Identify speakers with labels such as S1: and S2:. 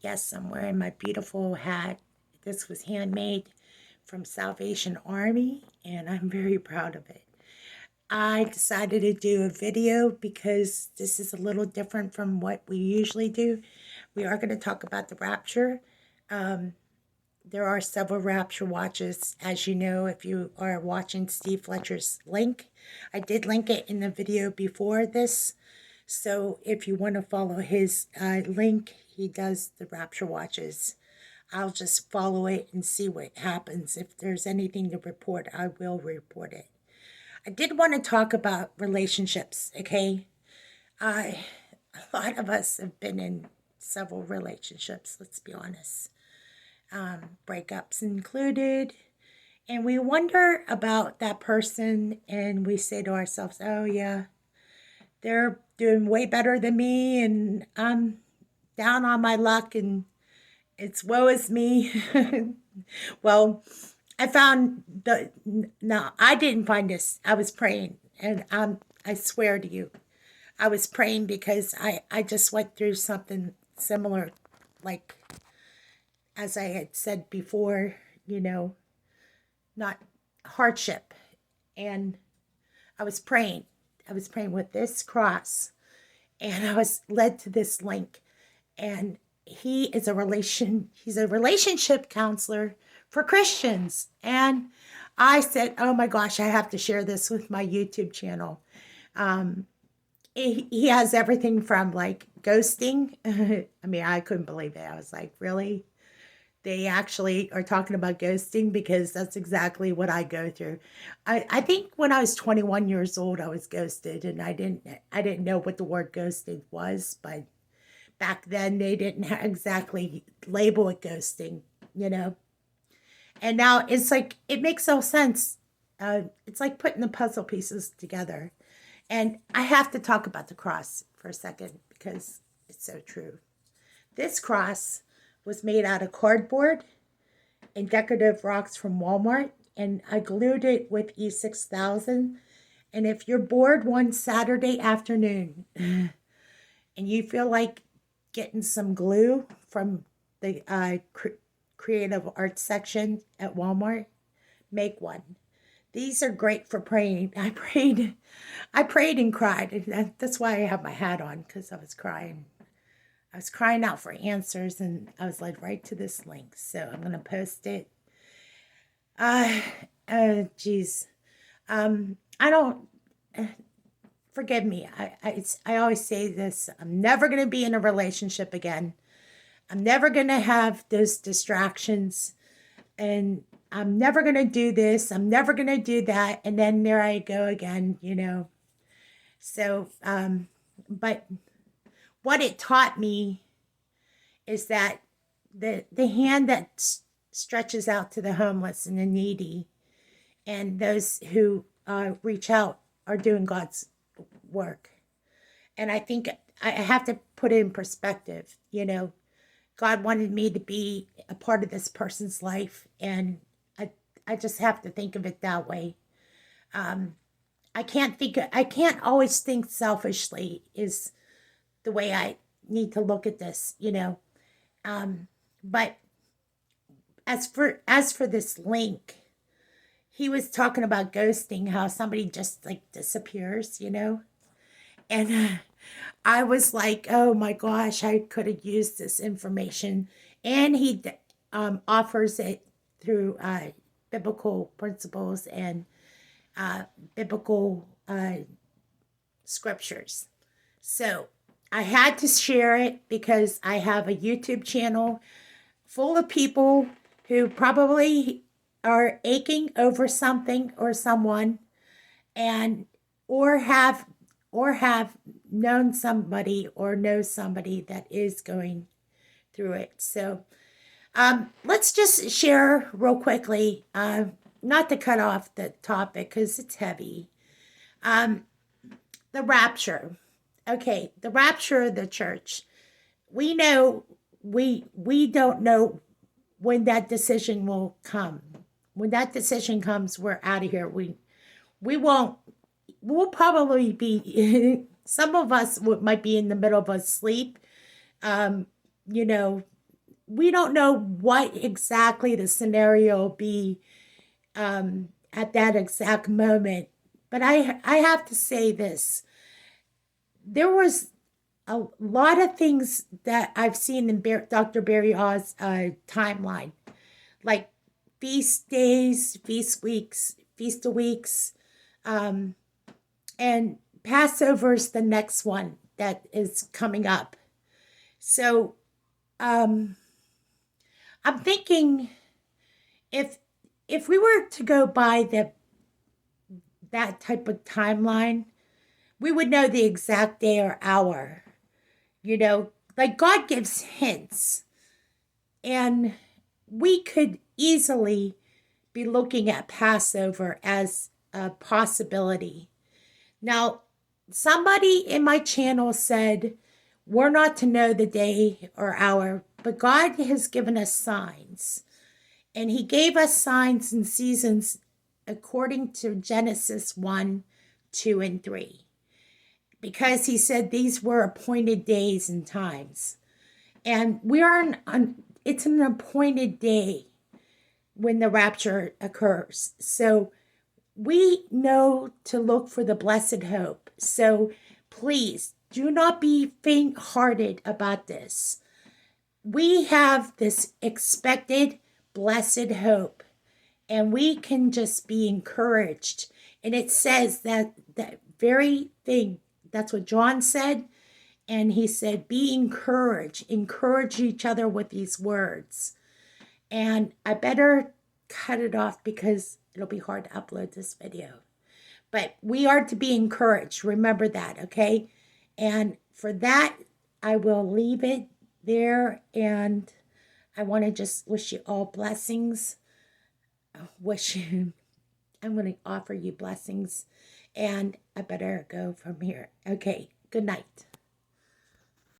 S1: Yes, I'm wearing my beautiful hat. This was handmade from Salvation Army, and I'm very proud of it. I decided to do a video because this is a little different from what we usually do. We are going to talk about the Rapture. Um, there are several Rapture watches, as you know, if you are watching Steve Fletcher's link. I did link it in the video before this. So if you want to follow his link, he does the Rapture watches. I'll just follow it and see what happens. If there's anything to report, I will report it. I did want to talk about relationships, okay? I A lot of us have been in several relationships, let's be honest. Breakups included. And we wonder about that person and we say to ourselves, oh yeah, they're doing way better than me and I'm down on my luck and it's woe is me. Well, I found the no, I didn't find this. I was praying, and I swear to you, I was praying because I just went through something similar, like as I had said before, you know, not hardship, and I was praying. I was praying with this cross, and I was led to this link, and he's a relationship counselor for Christians. And I said, oh my gosh, I have to share this with my YouTube channel. He has everything from like ghosting. I mean, I couldn't believe it. I was like, really? They actually are talking about ghosting because that's exactly what I go through. I think when I was 21 years old, I was ghosted, and I didn't know what the word ghosted was, but back then they didn't exactly label it ghosting, you know. And now it's like it makes no sense. It's like putting the puzzle pieces together. And I have to talk about the cross for a second because it's so true. This cross was made out of cardboard and decorative rocks from Walmart, and I glued it with E6000. And if you're bored one Saturday afternoon and you feel like getting some glue from the creative arts section at Walmart, make one. These are great for praying. I prayed and cried. That's why I have my hat on, because I was crying. I was crying out for answers, and I was led right to this link. So I'm gonna post it. Uh, geez. I don't. Forgive me. I always say this. I'm never gonna be in a relationship again. I'm never gonna have those distractions, and I'm never gonna do this. I'm never gonna do that, and then there I go again. You know. So, but what it taught me is that the hand that stretches out to the homeless and the needy and those who reach out are doing God's work. And I think I have to put it in perspective. You know, God wanted me to be a part of this person's life, and I just have to think of it that way. Um, I can't always think selfishly is the way I need to look at this, you know. Um, but as for this link, he was talking about ghosting, how somebody just like disappears, you know. And I was like, oh my gosh, I could have used this information. And he offers it through biblical principles and uh, biblical scriptures. So I had to share it because I have a YouTube channel full of people who probably are aching over something or someone, and or have or have known somebody or know somebody that is going through it. So let's just share real quickly, not to cut off the topic because it's heavy. Um, the rapture. Okay, the rapture of the church. We know we don't know when that decision will come. When that decision comes, we're out of here. We won't. We'll probably be. Some of us might be in the middle of a sleep. Um, you know, we don't know what exactly the scenario will be at that exact moment. But I have to say this. There was a lot of things that I've seen in Dr. Barry Oz timeline, like feast days, feast weeks, feast of weeks, um, and Passover's the next one that is coming up. So um, I'm thinking if if we were to go by that type of timeline, we would know the exact day or hour. You know, like God gives hints, and we could easily be looking at Passover as a possibility. Now, somebody in my channel said we're not to know the day or hour, but God has given us signs. And He gave us signs and seasons according to Genesis 1, 2, and 3. Because He said these were appointed days and times. And we are it's an appointed day when the rapture occurs. So we know to look for the blessed hope. So please do not be faint hearted about this. We have this expected blessed hope, and we can just be encouraged. And it says that very thing. That's what John said. And he said, be encouraged, encourage each other with these words. And I better cut it off because it'll be hard to upload this video. But we are to be encouraged. Remember that, okay? And for that, I will leave it there. And I want to just wish you all blessings. I'm going to offer you blessings. And I better go from here. Okay, good night.